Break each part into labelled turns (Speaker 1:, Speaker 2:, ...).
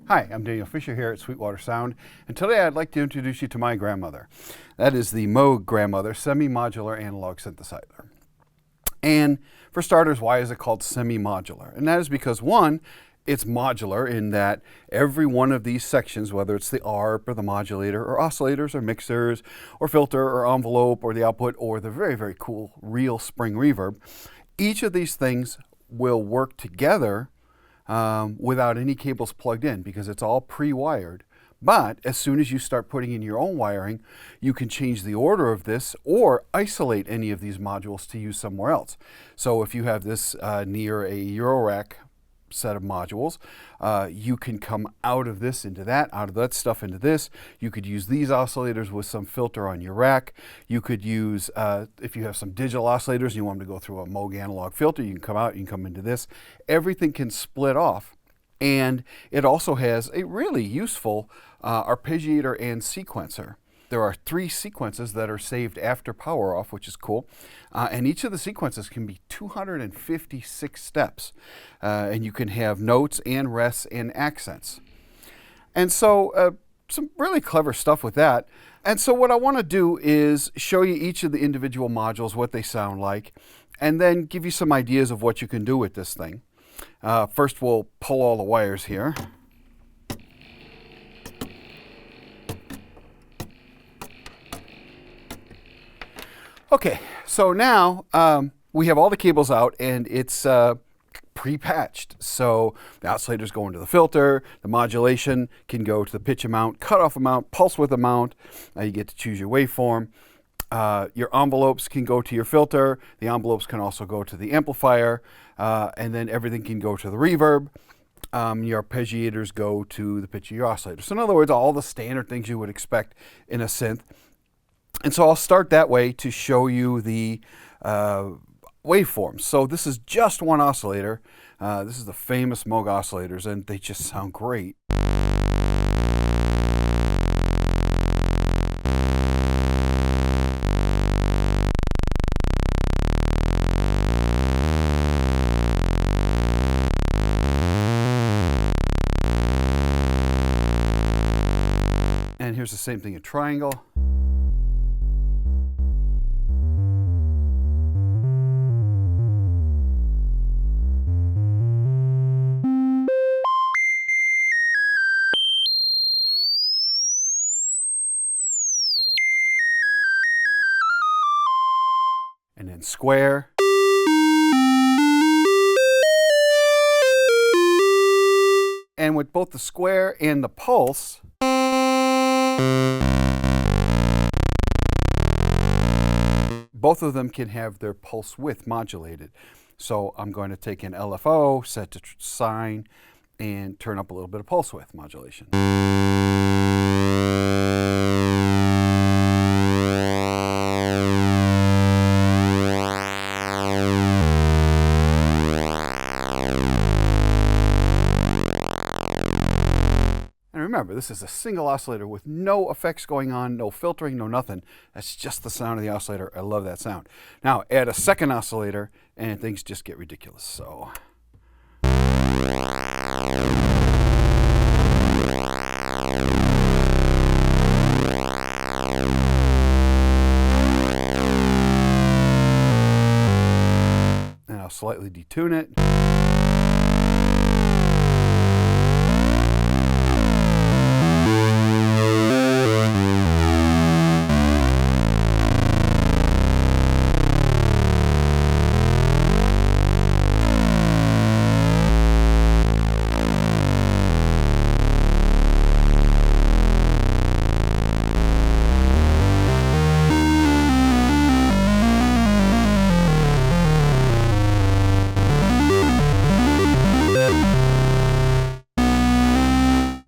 Speaker 1: Hi, I'm Daniel Fisher here at Sweetwater Sound, and today I'd like to introduce you to my grandmother. That is the Moog Grandmother Semi-Modular Analog Synthesizer. And for starters, why is it called Semi-Modular? And that is because, one, it's modular in that every one of these sections, whether it's the ARP or the modulator or oscillators or mixers or filter or envelope or the output or the very, very cool real spring reverb, each of these things will work together without any cables plugged in because it's all pre-wired. But as soon as you start putting in your own wiring, you can change the order of this or isolate any of these modules to use somewhere else. So if you have this near a Eurorack set of modules, you can come out of this into that, out of that stuff into this. You could use these oscillators with some filter on your rack. You could use, if you have some digital oscillators and you want them to go through a Moog analog filter, you can come out, you can come into this. Everything can split off. And it also has a really useful arpeggiator and sequencer. There are 3 sequences that are saved after power off, which is cool. And each of the sequences can be 256 steps. And you can have notes and rests and accents. And so some really clever stuff with that. And so what I want to do is show you each of the individual modules, what they sound like, and then give you some ideas of what you can do with this thing. First, we'll pull all the wires here. Okay, so now we have all the cables out and it's pre-patched. So the oscillators go into the filter, the modulation can go to the pitch amount, cutoff amount, pulse width amount. You get to choose your waveform. Your envelopes can go to your filter. The envelopes can also go to the amplifier. And then everything can go to the reverb. Your arpeggiators go to the pitch of your oscillator. So in other words, all the standard things you would expect in a synth. And so I'll start that way to show you the waveforms. So this is just one oscillator. This is the famous Moog oscillators, and they just sound great. And here's the same thing in triangle. And then square. And with both the square and the pulse, both of them can have their pulse width modulated. So I'm going to take an LFO, set to sine, and turn up a little bit of pulse width modulation. Remember, this is a single oscillator with no effects going on, no filtering, no nothing. That's just the sound of the oscillator. I love that sound. Now, add a second oscillator, and things just get ridiculous. So. detune it.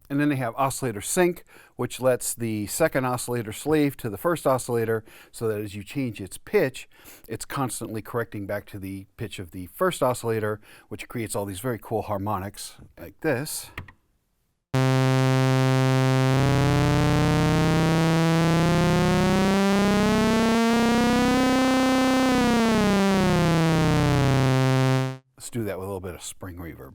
Speaker 1: And then they have Oscillator Sync, which lets the second oscillator slave to the first oscillator so that as you change its pitch, it's constantly correcting back to the pitch of the first oscillator, which creates all these very cool harmonics like this. Let's do that with a little bit of spring reverb.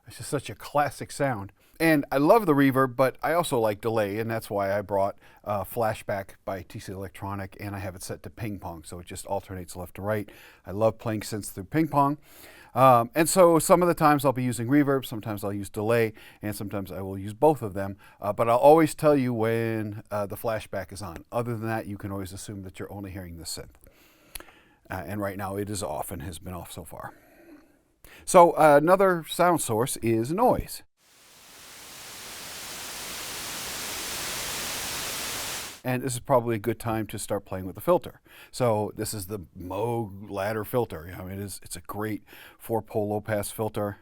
Speaker 1: It's just such a classic sound. And I love the reverb, but I also like delay, and that's why I brought Flashback by TC Electronic, and I have it set to ping pong, so it just alternates left to right. I love playing synths through ping pong. And so some of the times I'll be using reverb, sometimes I'll use delay, and sometimes I will use both of them. But I'll always tell you when the Flashback is on. Other than that, you can always assume that you're only hearing the synth. And right now it is off and has been off so far. So another sound source is noise. And this is probably a good time to start playing with the filter. So this is the Moog ladder filter. I mean, it's a great 4-pole low-pass filter.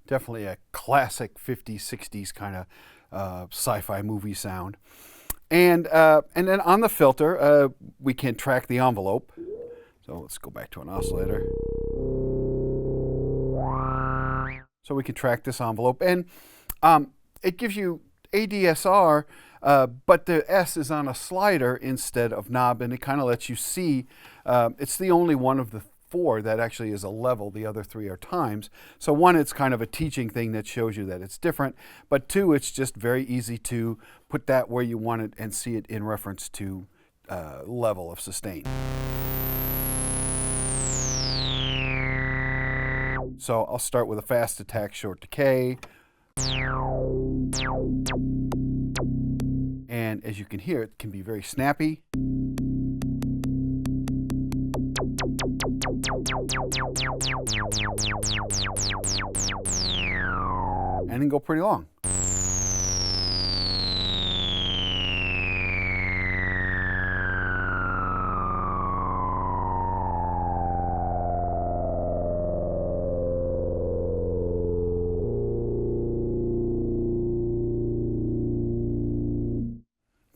Speaker 1: Definitely a classic 50s, 60s kind of sci-fi movie sound. And then on the filter, we can track the envelope. So let's go back to an oscillator. So we can track this envelope. And it gives you ADSR, but the S is on a slider instead of knob, and it kind of lets you see. It's the only one of the 4 that actually is a level. The other 3 are times. So 1, it's kind of a teaching thing that shows you that it's different, but 2, it's just very easy to put that where you want it and see it in reference to level of sustain. So I'll start with a fast attack, short decay. And as you can hear, it can be very snappy. And then go pretty long.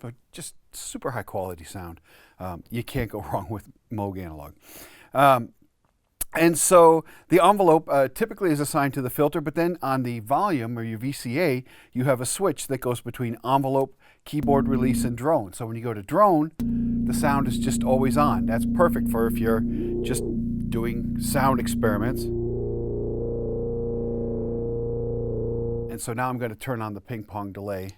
Speaker 1: But just super high quality sound. You can't go wrong with Moog analog. And so the envelope typically is assigned to the filter, but then on the volume or your VCA, you have a switch that goes between envelope, keyboard release, and drone. So when you go to drone, the sound is just always on. That's perfect for if you're just doing sound experiments. And so now I'm going to turn on the ping pong delay.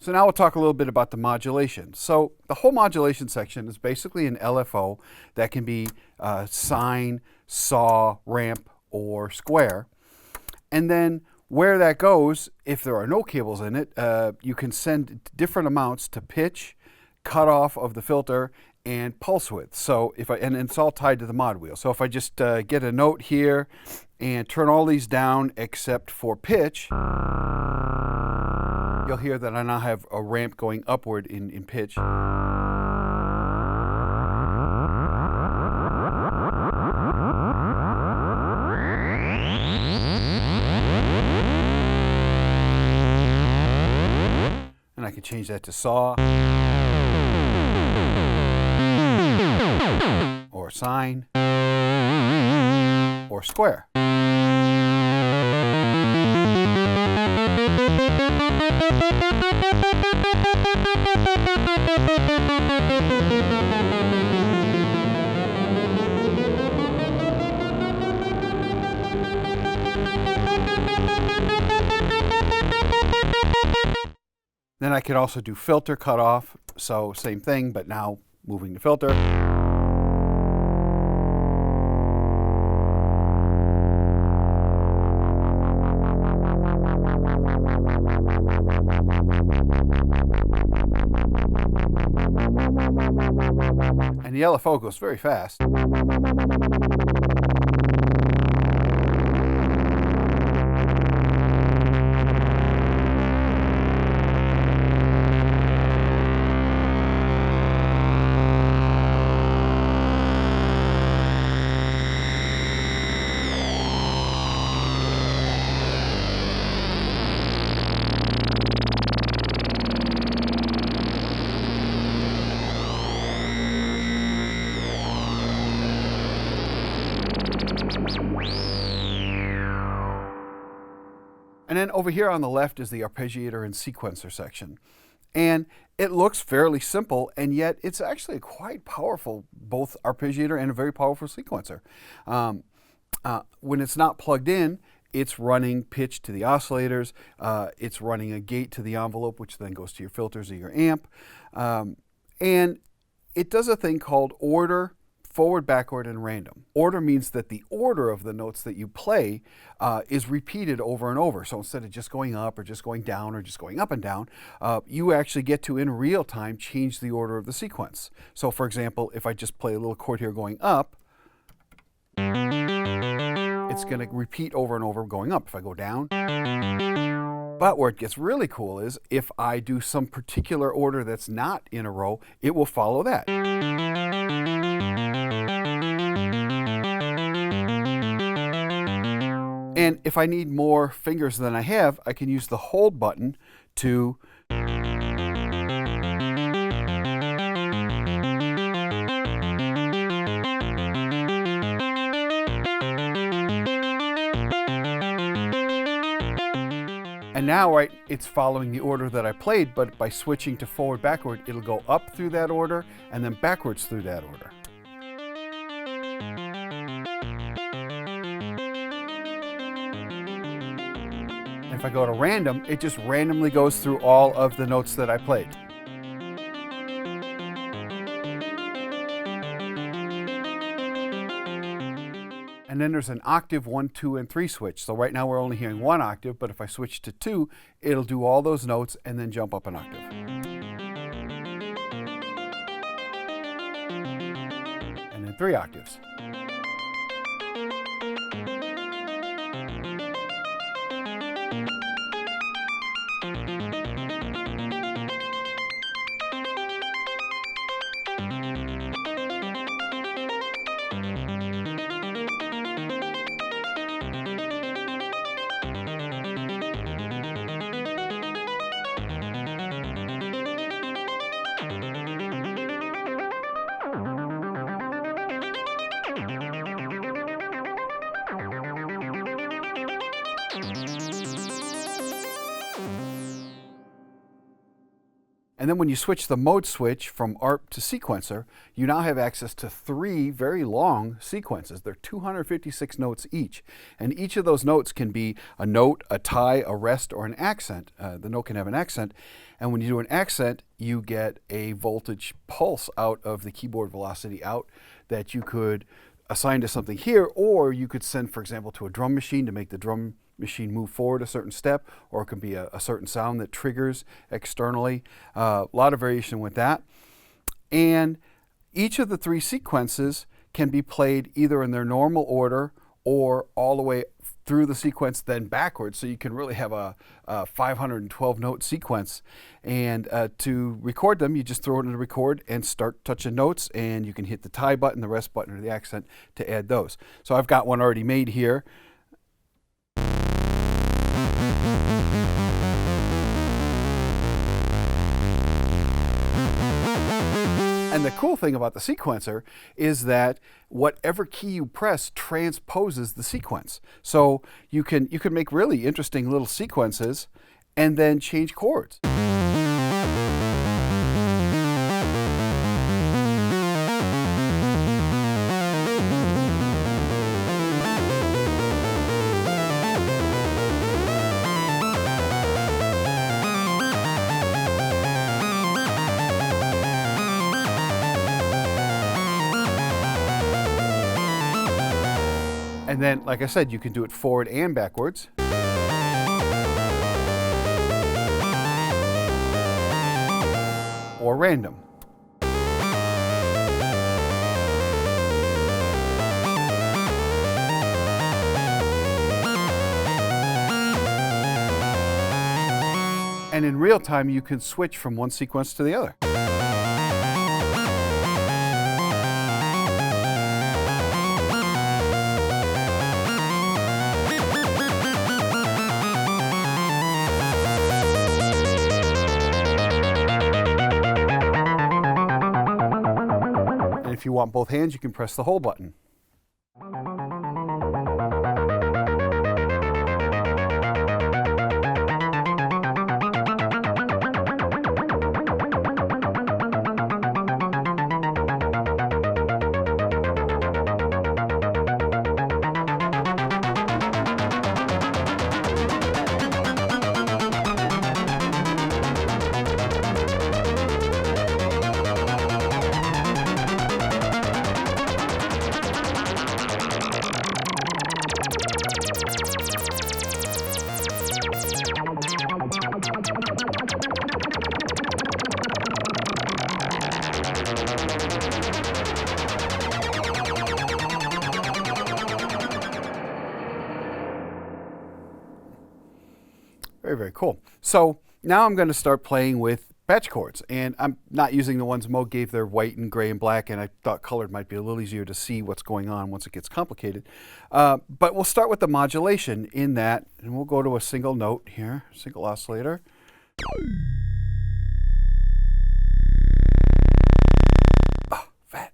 Speaker 1: So now we'll talk a little bit about the modulation. So the whole modulation section is basically an LFO that can be sine, saw, ramp, or square. And then where that goes, if there are no cables in it, you can send different amounts to pitch, cutoff of the filter, and pulse width. So and it's all tied to the mod wheel. So if I just get a note here and turn all these down except for pitch, you'll hear that I now have a ramp going upward in pitch. And I can change that to saw, or sine, or square. Then I could also do filter cutoff, so same thing, but now moving the filter. And the LFO goes very fast. And then over here on the left is the arpeggiator and sequencer section. And it looks fairly simple, and yet it's actually a quite powerful, both arpeggiator and a very powerful sequencer. When it's not plugged in, it's running pitch to the oscillators, it's running a gate to the envelope, which then goes to your filters or your amp. And it does a thing called order, forward, backward, and random. Order means that the order of the notes that you play is repeated over and over. So instead of just going up or just going down or just going up and down, you actually get to, in real time, change the order of the sequence. So for example, if I just play a little chord here going up, it's going to repeat over and over going up. If I go down, but where it gets really cool is if I do some particular order that's not in a row, it will follow that. And if I need more fingers than I have, I can use the hold button to and now, right, it's following the order that I played, but by switching to forward, backward, it'll go up through that order and then backwards through that order. If I go to random, it just randomly goes through all of the notes that I played. And then there's an octave 1, 2, and 3 switch. So right now we're only hearing 1 octave, but if I switch to 2, it'll do all those notes and then jump up an octave. And then 3 octaves. And then when you switch the mode switch from ARP to sequencer, you now have access to 3 very long sequences. They're 256 notes each. And each of those notes can be a note, a tie, a rest, or an accent. The note can have an accent. And when you do an accent, you get a voltage pulse out of the keyboard velocity out that you could assign to something here, or you could send, for example, to a drum machine to make the drum machine move forward a certain step, or it can be a certain sound that triggers externally. A lot of variation with that. And each of the 3 sequences can be played either in their normal order or all the way through the sequence then backwards. So you can really have a 512 note sequence. And to record them, you just throw it in the record and start touching notes, and you can hit the tie button, the rest button, or the accent to add those. So I've got one already made here. And the cool thing about the sequencer is that whatever key you press transposes the sequence. So you can make really interesting little sequences and then change chords. And then, like I said, you can do it forward and backwards. Or random. And in real time, you can switch from one sequence to the other. If you want both hands, you can press the hold button. Very, very cool. So now I'm going to start playing with patch chords, and I'm not using the ones Moog gave. They're white and gray and black, and I thought colored might be a little easier to see what's going on once it gets complicated. But we'll start with the modulation in that, and we'll go to a single note here, single oscillator. Oh, fat.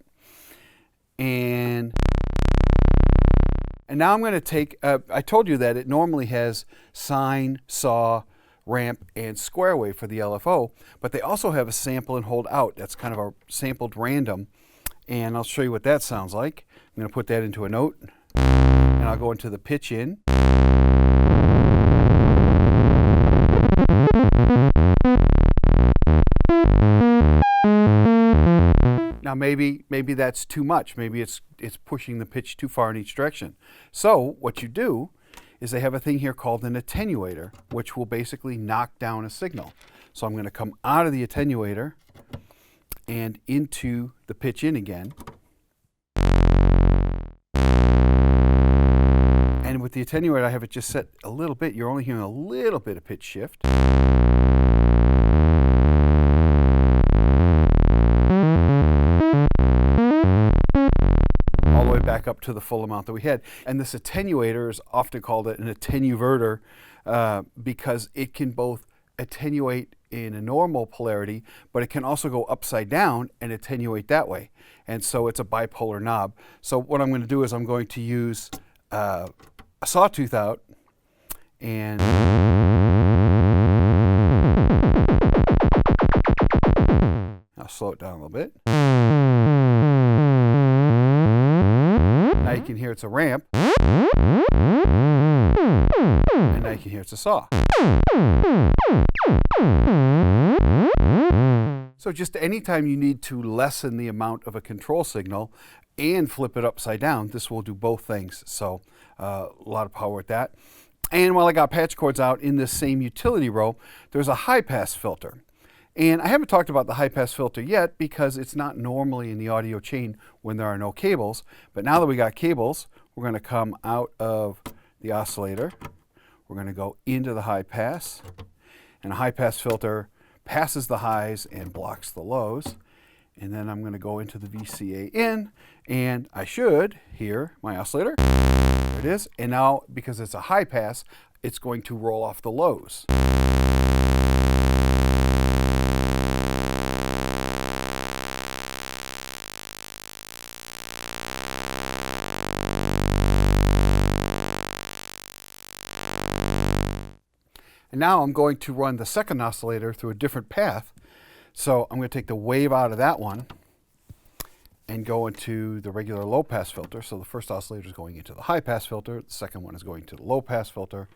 Speaker 1: And now I'm going to take, I told you that it normally has sine, saw, ramp, and square wave for the LFO, but they also have a sample and hold out. That's kind of a sampled random, and I'll show you what that sounds like. I'm going to put that into a note, and I'll go into the pitch in. Now maybe that's too much. Maybe it's pushing the pitch too far in each direction. So what you do is they have a thing here called an attenuator, which will basically knock down a signal. So I'm going to come out of the attenuator and into the pitch in again. And with the attenuator, I have it just set a little bit. You're only hearing a little bit of pitch shift. Back up to the full amount that we had. And this attenuator is often called an attenuverter because it can both attenuate in a normal polarity, but it can also go upside down and attenuate that way. And so it's a bipolar knob. So what I'm going to do is I'm going to use a sawtooth out and slow it down a little bit. Now you can hear it's a ramp. And now you can hear it's a saw. So just anytime you need to lessen the amount of a control signal and flip it upside down, this will do both things. So a lot of power with that. And while I got patch cords out in this same utility row, there's a high pass filter. And I haven't talked about the high pass filter yet because it's not normally in the audio chain when there are no cables. But now that we got cables, we're going to come out of the oscillator. We're going to go into the high pass. And a high pass filter passes the highs and blocks the lows. And then I'm going to go into the VCA in, and I should hear my oscillator. There it is. And now, because it's a high pass, it's going to roll off the lows. And now I'm going to run the second oscillator through a different path. So I'm going to take the wave out of that one and go into the regular low pass filter. So the first oscillator is going into the high pass filter. The second one is going to the low pass filter.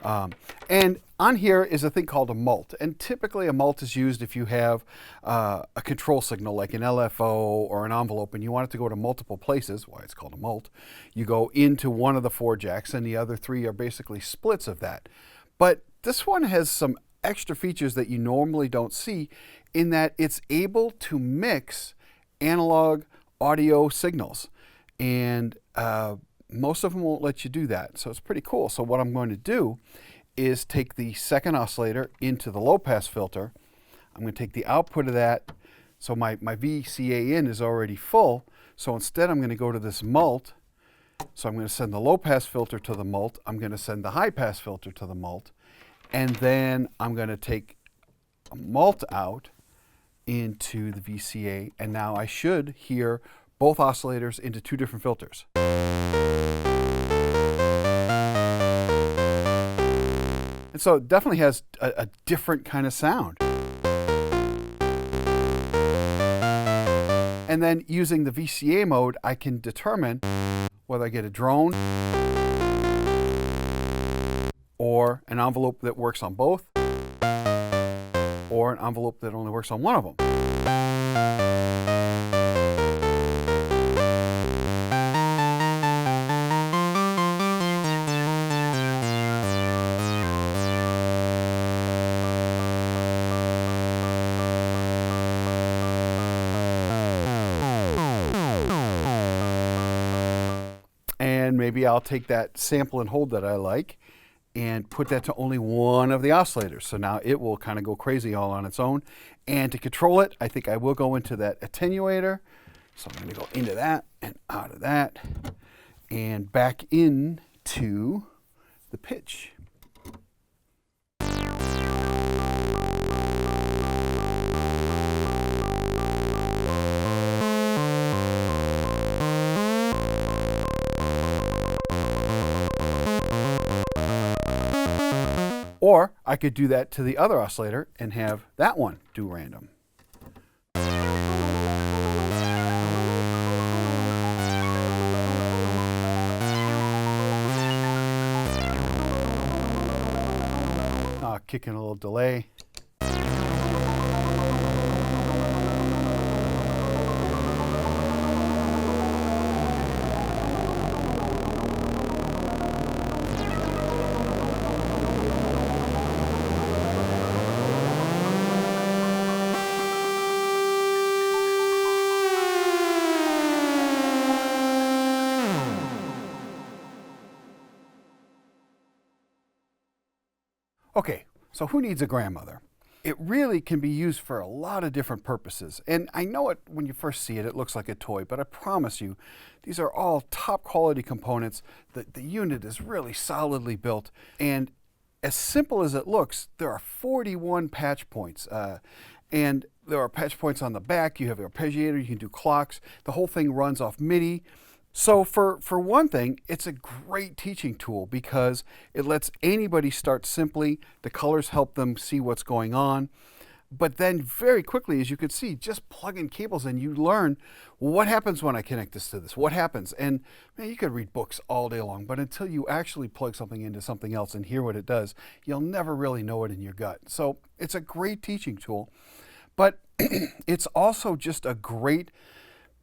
Speaker 1: And on here is a thing called a mult. And typically a mult is used if you have a control signal like an LFO or an envelope and you want it to go to multiple places, why it's called a mult. You go into one of the 4 jacks and the other 3 are basically splits of that. But this one has some extra features that you normally don't see in that it's able to mix analog audio signals. And most of them won't let you do that. So it's pretty cool. So what I'm going to do is take the second oscillator into the low pass filter. I'm going to take the output of that. So my VCA in is already full. So instead I'm going to go to this mult. So I'm going to send the low pass filter to the mult. I'm going to send the high pass filter to the mult. And then I'm going to take a mult out into the VCA. And now I should hear both oscillators into 2 different filters. And so it definitely has a different kind of sound. And then using the VCA mode, I can determine whether I get a drone or an envelope that works on both, or an envelope that only works on one of them. And maybe I'll take that sample and hold that I like and put that to only one of the oscillators. So now it will kind of go crazy all on its own. And to control it, I think I will go into that attenuator. So I'm going to go into that and out of that and back into the pitch. Or I could do that to the other oscillator and have that one do random. Kicking a little delay. Okay, so who needs a grandmother? It really can be used for a lot of different purposes. And I know it when you first see it, it looks like a toy, but I promise you, these are all top quality components. The unit is really solidly built. And as simple as it looks, there are 41 patch points. And there are patch points on the back. You have your arpeggiator, you can do clocks. The whole thing runs off MIDI. So for one thing, it's a great teaching tool because it lets anybody start simply. The colors help them see what's going on. But then very quickly, as you could see, just plug in cables and you learn, well, what happens when I connect this to this? What happens? And man, you could read books all day long, but until you actually plug something into something else and hear what it does, you'll never really know it in your gut. So it's a great teaching tool, but it's also just a great,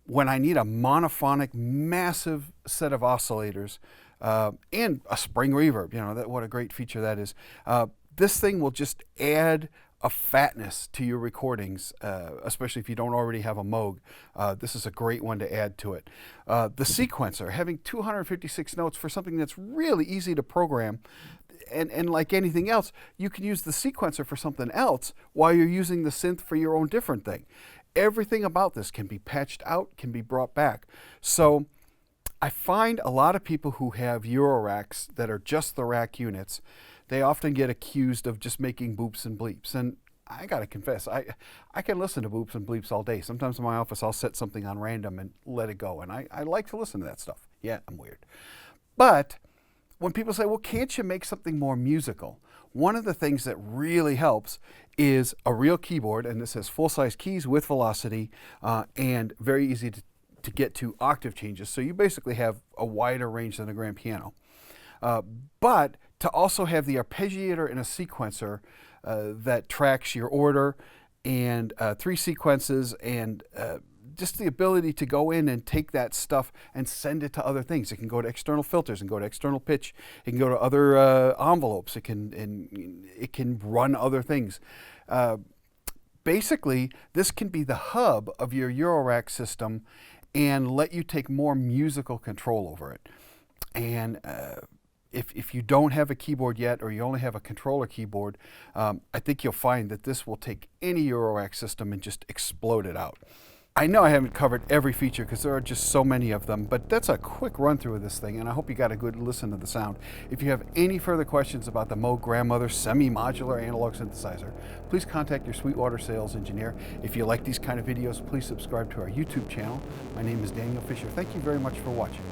Speaker 1: when I need a monophonic, massive set of oscillators and a spring reverb, what a great feature that is. This thing will just add a fatness to your recordings, especially if you don't already have a Moog. This is a great one to add to it. The sequencer, having 256 notes for something that's really easy to program, and like anything else, you can use the sequencer for something else while you're using the synth for your own different thing. Everything about this can be patched out, can be brought back. So I find a lot of people who have Euro racks that are just the rack units, they often get accused of just making boops and bleeps. And I gotta confess, I can listen to boops and bleeps all day. Sometimes in my office, I'll set something on random and let it go. And I like to listen to that stuff. Yeah, I'm weird. But when people say, well, can't you make something more musical? One of the things that really helps is a real keyboard, and this has full-size keys with velocity and very easy to get to octave changes. So you basically have a wider range than a grand piano. But to also have the arpeggiator and a sequencer that tracks your order and 3 sequences and just the ability to go in and take that stuff and send it to other things. It can go to external filters and go to external pitch. It can go to other envelopes. It can run other things. Basically, this can be the hub of your Eurorack system and let you take more musical control over it. And if you don't have a keyboard yet, or you only have a controller keyboard, I think you'll find that this will take any Eurorack system and just explode it out. I know I haven't covered every feature because there are just so many of them, but that's a quick run through of this thing, and I hope you got a good listen to the sound. If you have any further questions about the Moog Grandmother Semi-Modular Analog Synthesizer, please contact your Sweetwater sales engineer. If you like these kind of videos, please subscribe to our YouTube channel. My name is Daniel Fisher. Thank you very much for watching.